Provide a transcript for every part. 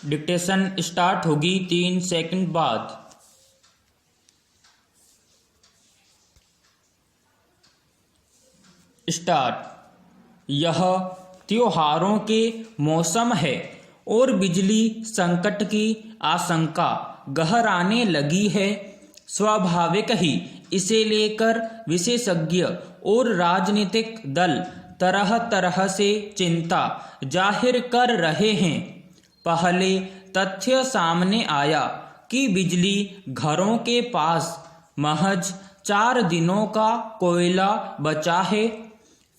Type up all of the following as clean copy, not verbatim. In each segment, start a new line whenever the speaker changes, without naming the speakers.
Dictation start होगी 3 second बाद। Start. यह त्योहारों के मौसम है और बिजली संकट की आशंका गहराने लगी है। स्वाभाविक ही इसे लेकर विशेषज्ञ और राजनीतिक दल तरह तरह से चिंता जाहिर कर रहे हैं। पहले तथ्य सामने आया कि बिजली घरों के पास महज 4 दिनों का कोयला बचा है।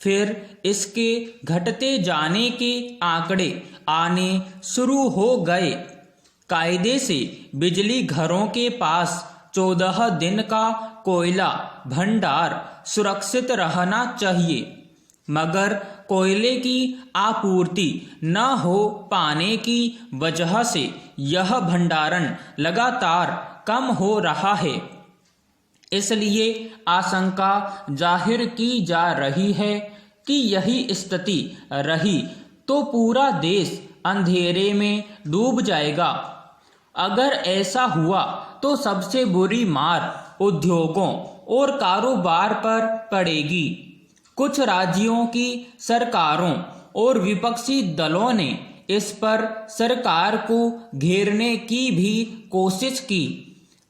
फिर इसके घटते जाने के आंकड़े आने शुरू हो गए। कायदे से बिजली घरों के पास 14 दिन का कोयला भंडार सुरक्षित रहना चाहिए, मगर कोयले की आपूर्ति न हो पाने की वजह से यह भंडारण लगातार कम हो रहा है। इसलिए आशंका जाहिर की जा रही है कि यही स्थिति रही तो पूरा देश अंधेरे में डूब जाएगा। अगर ऐसा हुआ तो सबसे बुरी मार उद्योगों और कारोबार पर पड़ेगी। कुछ राज्यों की सरकारों और विपक्षी दलों ने इस पर सरकार को घेरने की भी कोशिश की,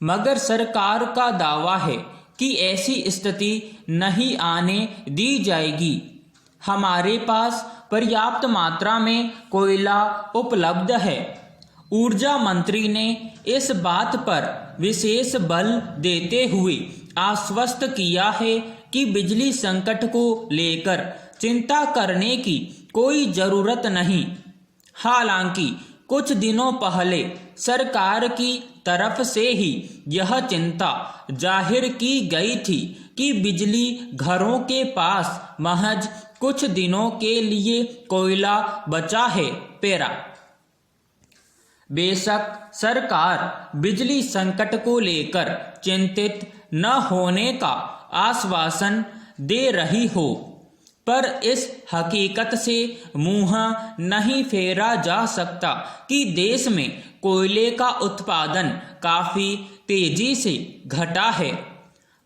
मगर सरकार का दावा है कि ऐसी स्थिति नहीं आने दी जाएगी। हमारे पास पर्याप्त मात्रा में कोयला उपलब्ध है। ऊर्जा मंत्री ने इस बात पर विशेष बल देते हुए आश्वस्त किया है कि बिजली संकट को लेकर चिंता करने की कोई जरूरत नहीं। हालांकि कुछ दिनों पहले सरकार की तरफ से ही यह चिंता जाहिर की गई थी कि बिजली घरों के पास महज कुछ दिनों के लिए कोयला बचा है। पैरा। बेशक सरकार बिजली संकट को लेकर चिंतित न होने का आश्वासन दे रही हो, पर इस हकीकत से मुंह नहीं फेरा जा सकता कि देश में कोयले का उत्पादन काफी तेजी से घटा है।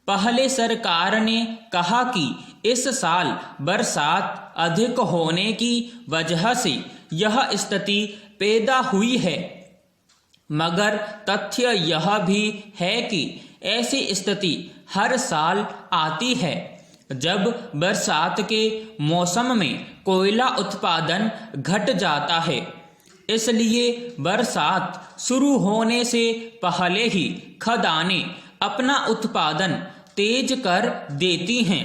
पहले सरकार ने कहा कि इस साल बरसात अधिक होने की वजह से यह स्थिति पैदा हुई है, मगर तथ्य यह भी है कि ऐसी स्थिति हर साल आती है जब बरसात के मौसम में कोयला उत्पादन घट जाता है। इसलिए बरसात शुरू होने से पहले ही खदानें अपना उत्पादन तेज कर देती हैं।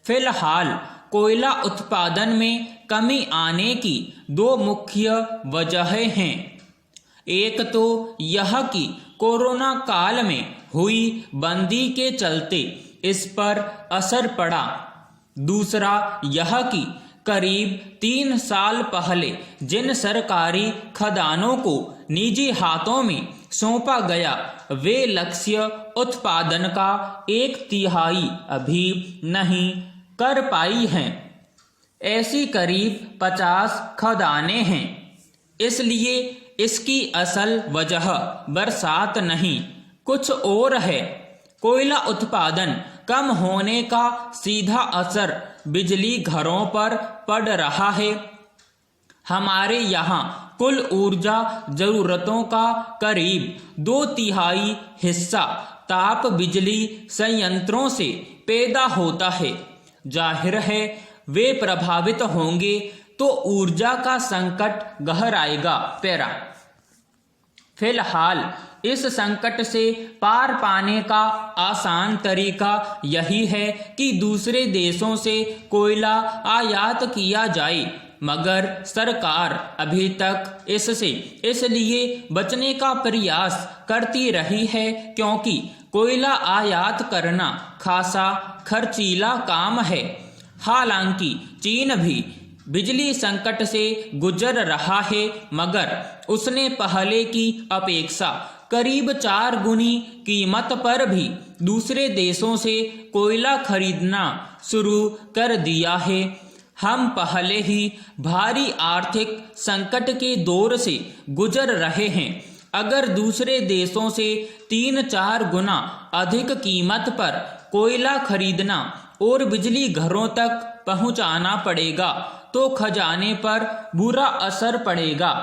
फिलहाल कोयला उत्पादन में कमी आने की 2 मुख्य वजहें हैं। एक तो यह कि कोरोना काल में हुई बंदी के चलते इस पर असर पड़ा। दूसरा यह कि करीब 3 साल पहले जिन सरकारी खदानों को निजी हाथों में सौंपा गया, वे लक्ष्य उत्पादन का 1/3 अभी नहीं कर पाई हैं। ऐसी करीब 50 खदानें हैं। इसलिए इसकी असल वजह बरसात नहीं, कुछ और है। कोयला उत्पादन कम होने का सीधा असर बिजली घरों पर पड़ रहा है। हमारे यहाँ कुल ऊर्जा जरूरतों का करीब 2/3 हिस्सा ताप बिजली संयंत्रों से पैदा होता है। जाहिर है वे प्रभावित होंगे तो ऊर्जा का संकट गहराएगा। पैरा। फिलहाल इस संकट से पार पाने का आसान तरीका यही है कि दूसरे देशों से कोयला आयात किया जाए, मगर सरकार अभी तक इससे इसलिए बचने का प्रयास करती रही है क्योंकि कोयला आयात करना खासा खर्चीला काम है। हालांकि चीन भी बिजली संकट से गुजर रहा है, मगर उसने पहले की अपेक्षा करीब 4 गुनी कीमत पर भी दूसरे देशों से कोयला खरीदना शुरू कर दिया है। हम पहले ही भारी आर्थिक संकट के दौर से गुजर रहे हैं। अगर दूसरे देशों से 3-4 गुना अधिक कीमत पर कोयला खरीदना और बिजली घरों तक पहुंचाना पड़ेगा तो खजाने पर बुरा असर पड़ेगा।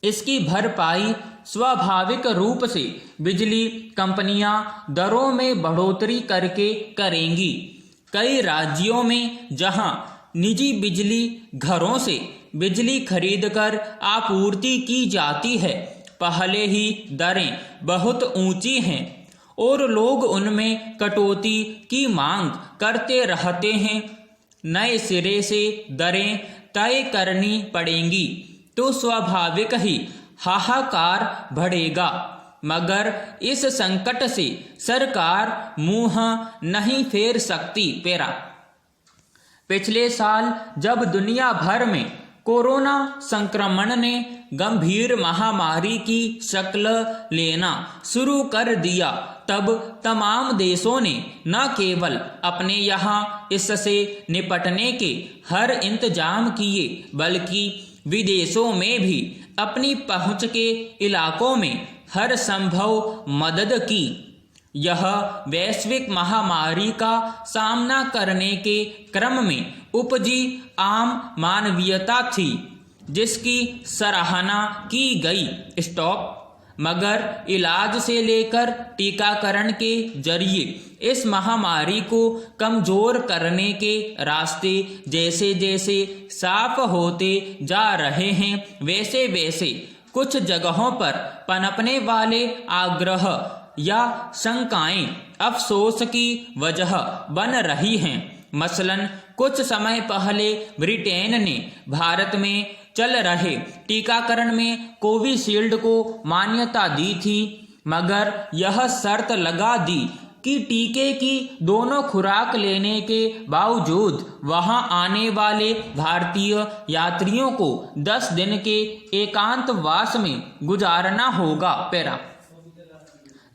इसकी भरपाई स्वाभाविक रूप से बिजली कंपनियां दरों में बढ़ोतरी करके करेंगी। कई राज्यों में जहां निजी बिजली घरों से बिजली खरीदकर आपूर्ति की जाती है, पहले ही दरें बहुत ऊंची हैं और लोग उनमें कटौती की मांग करते रहते हैं। नए सिरे से दरें तय करनी पड़ेंगी तो स्वाभाविक ही हाहाकार बढ़ेगा। मगर इस संकट से सरकार मुंह नहीं फेर सकती। पिछले साल जब दुनिया भर में कोरोना संक्रमण ने गंभीर महामारी की शक्ल लेना शुरू कर दिया, तब तमाम देशों ने न केवल अपने यहाँ इससे निपटने के हर इंतजाम किए, बल्कि विदेशों में भी अपनी पहुंच के इलाकों में हर संभव मदद की। यह वैश्विक महामारी का सामना करने के क्रम में उपजी आम मानवीयता थी, जिसकी सराहना की गई। मगर इलाज से लेकर टीकाकरण के जरिए इस महामारी को कमजोर करने के रास्ते जैसे जैसे साफ होते जा रहे हैं, वैसे वैसे कुछ जगहों पर पनपने वाले आग्रह या शंकाएं अफसोस की वजह बन रही हैं। मसलन कुछ समय पहले ब्रिटेन ने भारत में चल रहे टीकाकरण में कोविशील्ड को मान्यता दी थी, मगर यह शर्त लगा दी कि टीके की दोनों खुराक लेने के बावजूद वहां आने वाले भारतीय यात्रियों को 10 दिन के एकांतवास में गुजारना होगा।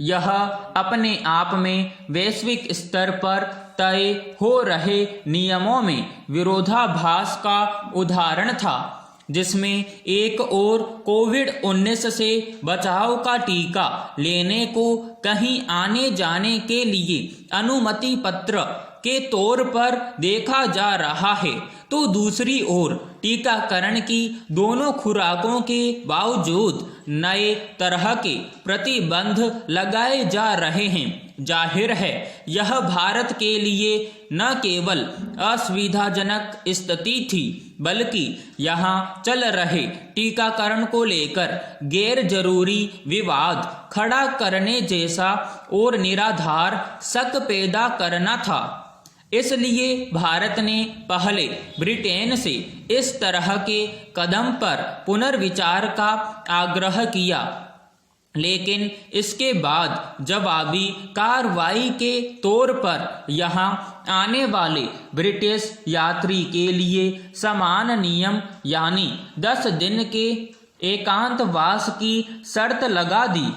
यह अपने आप में वैश्विक स्तर पर तय हो रहे नियमों में विरोधाभास का उदाहरण था, जिसमें एक ओर कोविड-19 से बचाव का टीका लेने को कहीं आने जाने के लिए अनुमति पत्र के तौर पर देखा जा रहा है, तो दूसरी ओर टीकाकरण की दोनों खुराकों के बावजूद नए तरह के प्रतिबंध लगाए जा रहे हैं। जाहिर है यह भारत के लिए न केवल असुविधाजनक स्थिति थी, बल्कि यहाँ चल रहे टीकाकरण को लेकर गैर जरूरी विवाद खड़ा करने जैसा और निराधार शक पैदा करना था। इसलिए भारत ने पहले ब्रिटेन से इस तरह के कदम पर पुनर्विचार का आग्रह किया, लेकिन इसके बाद जवाबी कार्रवाई के तौर पर यहाँ आने वाले ब्रिटिश यात्री के लिए समान नियम यानी 10 दिन के एकांतवास की शर्त लगा दी।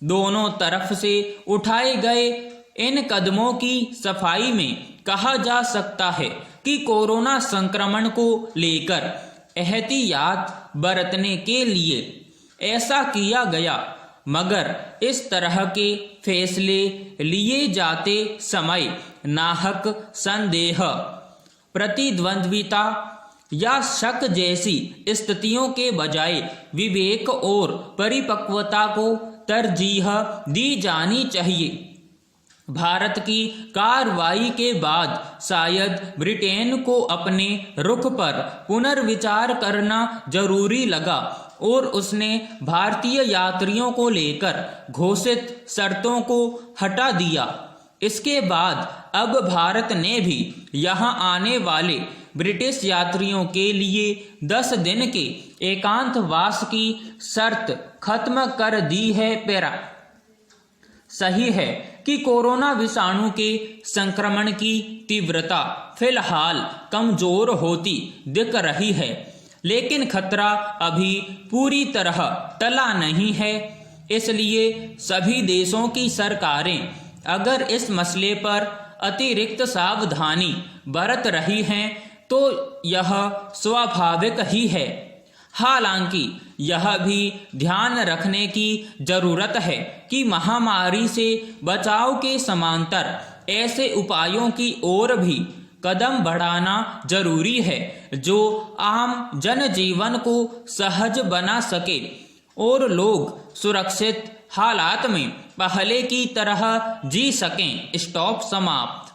दोनों तरफ से उठाए गए इन कदमों की सफाई में कहा जा सकता है कि कोरोना संक्रमण को लेकर एहतियात बरतने के लिए ऐसा किया गया, मगर इस तरह के फैसले लिए जाते समय नाहक संदेह, प्रतिद्वंद्विता या शक जैसी स्थितियों के बजाय विवेक और परिपक्वता को तरजीह दी जानी चाहिए। भारत की कार्रवाई के बाद शायद ब्रिटेन को अपने रुख पर पुनर्विचार करना जरूरी लगा और उसने भारतीय यात्रियों को लेकर घोषित शर्तों को हटा दिया। इसके बाद अब भारत ने भी यहाँ आने वाले ब्रिटिश यात्रियों के लिए 10 दिन के एकांतवास की शर्त खत्म कर दी है। सही है कि कोरोना विषाणु के संक्रमण की तीव्रता फिलहाल कमजोर होती दिख रही है, लेकिन खतरा अभी पूरी तरह टला नहीं है। इसलिए सभी देशों की सरकारें अगर इस मसले पर अतिरिक्त सावधानी बरत रही हैं, तो यह स्वाभाविक ही है। हालांकि यह भी ध्यान रखने की जरूरत है कि महामारी से बचाव के समांतर ऐसे उपायों की ओर भी कदम बढ़ाना जरूरी है जो आम जनजीवन को सहज बना सके और लोग सुरक्षित हालात में पहले की तरह जी सकें। स्टॉप समाप्त।